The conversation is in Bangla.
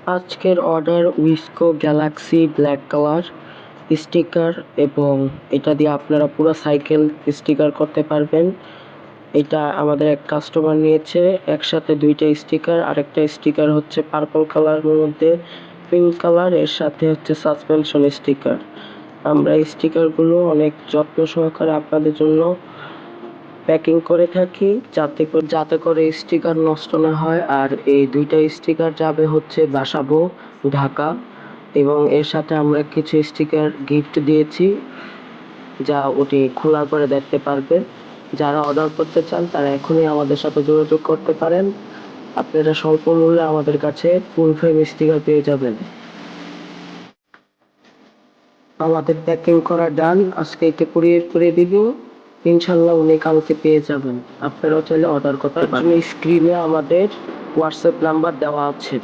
আজকের অর্ডার উইসকো গ্যালাক্সি ব্ল্যাক কালার স্টিকার, এবং এটা দিয়ে আপনারা পুরো সাইকেল স্টিকার করতে পারবেন। এটা আমাদের এক কাস্টমার নিয়েছে, একসাথে দুইটা স্টিকার। আরেকটা স্টিকার হচ্ছে পার্পল কালারের মধ্যে পিঙ্ক কালার, এর সাথে হচ্ছে সাসপেনশন স্টিকার। আমরা এই স্টিকারগুলো অনেক যত্ন সহকারে আপনাদের জন্য প্যাকিং করে থাকি, যাতে করে স্টিকার নষ্ট না হয়। আর এই দুইটা স্টিকার যাবে হচ্ছে বাসাবো, ঢাকা। এবং এর সাথে আমরা কিছু স্টিকার গিফট দিয়েছি, যা ওটি খোলার পরে দেখতে পারবে। যারা অর্ডার করতে চান তারা এখনই আমাদের সাথে যোগাযোগ করতে পারেন। আপনারা স্বল্প মূল্যে আমাদের কাছে ফুল ফ্রেম স্টিকার পেয়ে যাবেন। আমাদের প্যাকিং করা ডান, আজকে একে কুরিয়ার করে দিব। ইনশাল্লাহ উনি কালকে পেয়ে যাবেন। আপনারাও চাইলে অর্ডার করতে পারেন। স্ক্রিনে আমাদের হোয়াটসঅ্যাপ নাম্বার দেওয়া আছে।